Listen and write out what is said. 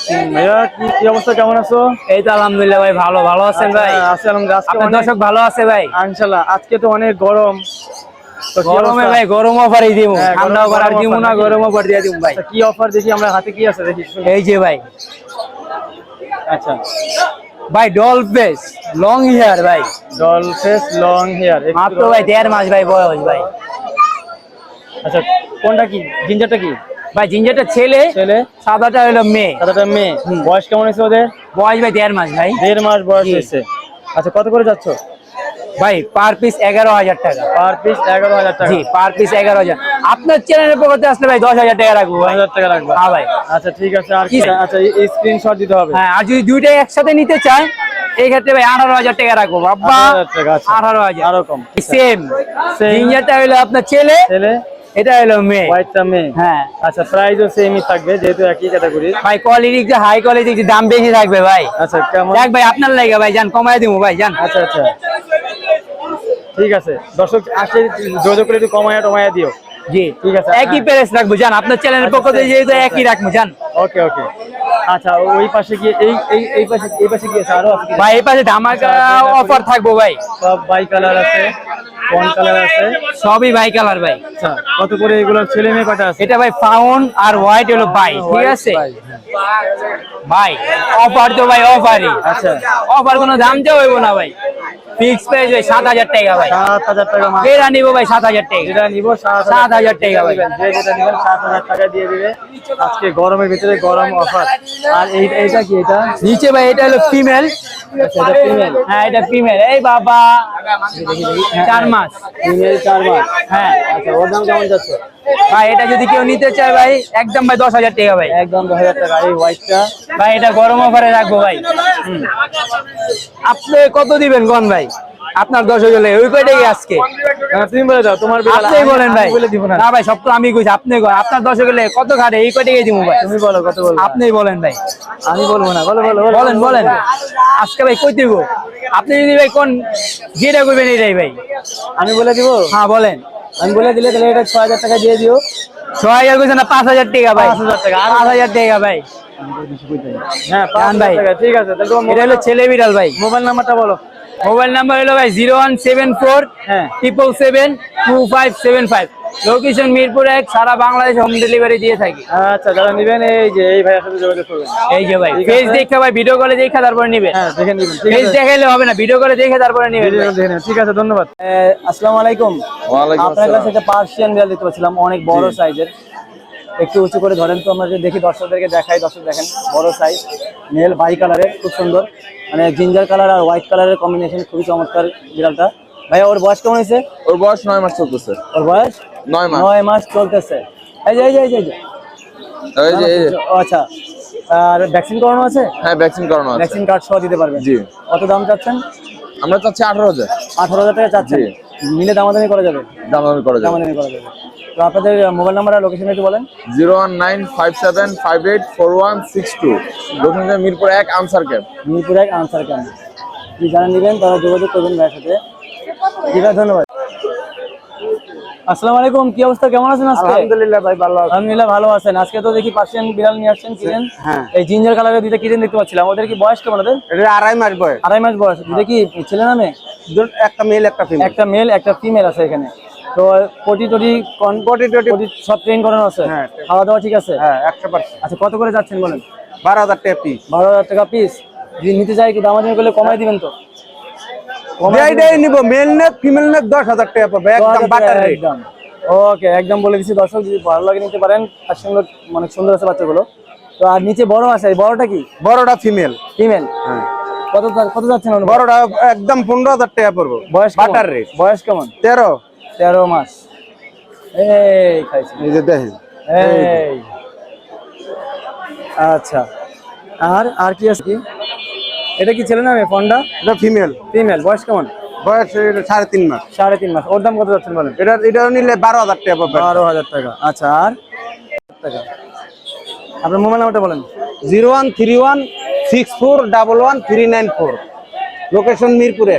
ভাইয়া কি অবস্থা, কেমন আছো? এই তো আলহামদুলিল্লাহ ভাই, ভালো আছেন ভাই? আছি আলহামদুলিল্লাহ। আপনার দর্শক ভালো আছে ভাই? ইনশাআল্লাহ। আজকে তো অনেক গরম, তো কি গরমে অবস্থা? ভাই গরম অফারই দিব, হ্যাঁ, ঠান্ডা অফার আর দিব না, গরম অফার দিয়ে দিব ভাই। আচ্ছা, কি অফার দেখি আমরা, হাতে কি আছে দেখি। এই যে ভাই, আচ্ছা, ভাই ডল ফেস লং হেয়ার ভাই, ডল ফেস লং হেয়ার, মাত্র ভাই 1.5 মাস ভাই বয়স ভাই। আচ্ছা, কোনটা কি, জিঞ্জারটা কি? ভাই জিঞ্জারটা ছেলে, ছেলে, সাদাটা হলো মেয়ে। সাদাটা মেয়ে। বয়স কেমন হয়েছে ওদের? বয়স ভাই 1.5 মাস ভাই। 1.5 মাস বয়স জি। হয়েছে। আচ্ছা, কত করে যাচ্ছ? ভাই পার পিস 11,000 টাকা। পার পিস 11,000 টাকা? জি, পার পিস 11,000। আপনার চ্যানেলের পক্ষ থেকে আসলে ভাই 10,000 টাকা রাখবো ভাই। 1000 টাকা রাখবা? হ্যাঁ ভাই। আচ্ছা ঠিক আছে। আর কি? আচ্ছা, এই স্ক্রিনশট দিতে হবে? হ্যাঁ, আর যদি দুইটাই একসাথে নিতে চায় এই ক্ষেত্রে ভাই 18,000 টাকা রাখবো বাবা। 18,000 টাকা। আচ্ছা, 18,000 আরো কম। সেম। জিঞ্জারটা হলো আপনার ছেলে, ছেলে, এটা হলো মেয়ে। হোয়াইটটা মেয়ে। হ্যাঁ আচ্ছা, প্রাইসও সেমই থাকবে যেহেতু একই ক্যাটাগরি। ভাই, কোয়ালিটি একটু হাই কোয়ালিটি, একটু দাম বেশি থাকবে ভাই। আচ্ছা, কেমন? দেখ ভাই, আপনার লাগে ভাই, জান কমায় দিব ভাই, জান। আচ্ছা আচ্ছা, ঠিক আছে। দর্শক আসলে যোগাযোগ করে একটু কমায়া টমায়া দিও। জি ঠিক আছে, একই হ্যাঁ। প্রাইস রাখবো, জান। আপনার চ্যানেলের পক্ষ থেকে যেহেতু একই রাখবো, জান। ওকে ওকে। আচ্ছা, ওই পাশে কি এই পাশে কি আছে? আরো আছে কি? ভাই এই পাশে ধামাকা অফার থাকবো ভাই। সব বাই কালার আছে, কোন কালার আছে? সবই ভাই কালার ভাই। আচ্ছা, কত করে এগুলো? ছেলে মেয়ে কয়টা আছে? এটা ভাই ফাউন আর হোয়াইট হলো ভাই, ঠিক আছে ভাই। অফার তো ভাই অফারই। আচ্ছা, অফার কোনো দাম চাও হইব না ভাই, ফিক্স প্রাইস ভাই 7,000 টাকা ভাই। 7,000 টাকা মাত্র। যেটা নিব ভাই 7,000 টাকা। যেটা নিব 7,000 টাকা ভাই। যে যেটা নিবেন 7,000 টাকা দিয়ে দিবে। আজকে গরমের ভিতরে গরম অফার। আর এইটা কি? এটা নিচে ভাই এটা হলো ফিমেল। আচ্ছা, এটা ফিমেল। হ্যাঁ এটা ফিমেল। এই বাবা 4 মাস। ফিমেল 4 মাস। হ্যাঁ আচ্ছা, ওর দাম কেমন যাচ্ছে? ভাই, এটা যদি কেউ নিতে চায় ভাই একদম ভাই 10,000 টাকা ভাই। একদম 10,000 টাকা। এই হোয়াইটটা ভাই এটা গরম অফারে রাখবো ভাই। আপনি কত দিবেন কোন ভাই? আপনার 10 হলে ওই কয়টাই আজকে তুমি বলে দাও, তোমার বিড়াল। আপনি বলেন ভাই। আমি বলে দিব না। না ভাই, সব তো আমি কইছি, আপনি কই। আপনার 10 হলে কত ঘাটে এই কয়টাই দিব ভাই? তুমি বলো কত বলবো। আপনিই বলেন ভাই। আমি বলবো না। বলো বলো বলেন বলেন। আজকে ভাই কই দিব? আপনি যদি ভাই কোন যেটা কইবেন এটাই ভাই। আমি বলে দিব। হ্যাঁ বলেন। আমি বলে দিলে তাহলে এটা 6,000 টাকা দিয়ে দিও। 6,000 কইছেন না? 5,000 টাকা ভাই। 5,000 টাকা। 5,000 টাকা ভাই। হ্যাঁ, জান ভাই। 5,000 টাকা। ঠিক আছে, তাহলে তোমার এটা হলো ছেলে বিড়াল ভাই। মোবাইল নাম্বারটা বলো। মোবাইল নাম্বার হলো ভাই 0174 হ্যাঁ। 777 2575। লোকেশন মিরপুর 1, সারা বাংলাদেশ হোম ডেলিভারি দিয়ে থাকি। আচ্ছা, যারা নিবেন এই যে এই ভাইয়ের সাথে যোগাযোগ করবেন। এই যে ভাই, ঠিক ফেস আছে। দেখে ভাই, ভিডিও কলে দেখে তারপরে নিবেন। হ্যাঁ, দেখে নিবেন। ঠিক ফেস আছে, দেখাইলে হবে না, ভিডিও করে দেখে তারপরে নিবেন ভিডিও ভাই। দেখে নিবেন। ঠিক আছে, ধন্যবাদ। আসসালামু আলাইকুম। ওয়ালাইকুম আপনার আসসালাম। কাছে একটা পার্সিয়ান বিড়াল দেখতে পাচ্ছিলাম, অনেক বড় সাইজের। একটু উঁচু করে ধরেন তো, আমরা যে দেখি, দর্শকদেরকে দেখাই। দর্শক দেখেন, বড় সাইজ, মেল, বাই কালারের, খুব সুন্দর। মানে জিঞ্জার কালার আর হোয়াইট কালারের কম্বিনেশন, খুবই চমৎকার বিড়ালটা। ভাইয়া, ওর বয়স কেমন হয়েছে? ওর বয়স 9 মাস চলতেছে। ওর বয়স 9 মাস। 9 মাস চলতেছে। এই যে এই যে এই যে এই যে। এই যে ও, আচ্ছা। আর ভ্যাকসিন করানো আছে? হ্যাঁ, ভ্যাকসিন করানো আছে। ভ্যাকসিন কার্ড সহ দিতে পারবেন? জি। কত দাম চাচ্ছেন? আমরা চাচ্ছি 18,000। 18,000 টাকা চাচ্ছেন? জি। মিলে দামাদামি করা যাবে? দামাদামি করা যাবে। দামাদামি করা যাবে। তো আপনাদের মোবাইল নাম্বার আর লোকেশন একটু বলেন। 01957584162। Location Mirpur 1, answer camp. Mirpur 1, answer camp. যদি যারা নেবেন তারা যোগাযোগ করবেন ভাইয়ের সাথে। জি ভাই, ধন্যবাদ। আসসালামু আলাইকুম, কি অবস্থা, কেমন আছেন আজকে? আলহামদুলিল্লাহ ভাই, ভালো আছি। আলহামদুলিল্লাহ, ভালো আছেন। আজকে তো দেখি পার্সিয়ান বিড়াল নিয়ে আসছেন, কিনেন। হ্যাঁ। এই জিঞ্জার কালারের দুইটা কিনেন দেখতে পাচ্ছিলাম। ওদের কি বয়স কেমন? ওদের এটা 2.5 মাস বয়স। 2.5 মাস বয়স। দুইটা কি ছেলে না মেয়ে? একটা মেল একটা ফিমেল। একটা মেল একটা ফিমেল আছে এখানে। তো পটি টটি সব ট্রেন করানো আছে? হ্যাঁ। খাওয়া দাওয়া ঠিক আছে? হ্যাঁ, 100%। আচ্ছা, কত করে যাচ্ছেন বলেন? 12,000 টাকা পিস। 12,000 টাকা পিস। যদি নিতে চাই কি দামাদামি করলে কমাই দিবেন তো? এইটাই নিব, মেল নেক ফিমেল নেক 10,000 টাকা পাবে, একদম বাটার রেট। একদম ওকে, একদম বলে দিচ্ছি দর্শক, যদি ভালো লাগে নিতে পারেন। আর সুন্দর, অনেক সুন্দর আছে বাচ্চাগুলো। তো আর নিচে বড় আছে, এই বড়টা কি? বড়টা ফিমেল। ফিমেল। হ্যাঁ। কত যাচ্ছেন ওর? বড়টা একদম 15,000 টাকা পড়বে। বয়স কেমন? Butter rate. বয়স কেমন? 13। 13 মাস। এই খাইছি। এই যে দেখেন। এই আচ্ছা। আর কি আছে কি? এটা কি ছেলে না মেয়ে? ফন্ডা এটা ফিমেল। ফিমেল। বয়স কেমন? বয়স 3.5 মাস। 3.5 মাস। ওর দাম কত যাচ্ছেন বলেন? এটা নিলে 12,000 টাকা পাবে। 12,000 টাকা। আচ্ছা, আর টাকা। আপনার মোবাইল নাম্বারটা বলেন। 013164111394। লোকেশন মিরপুরে।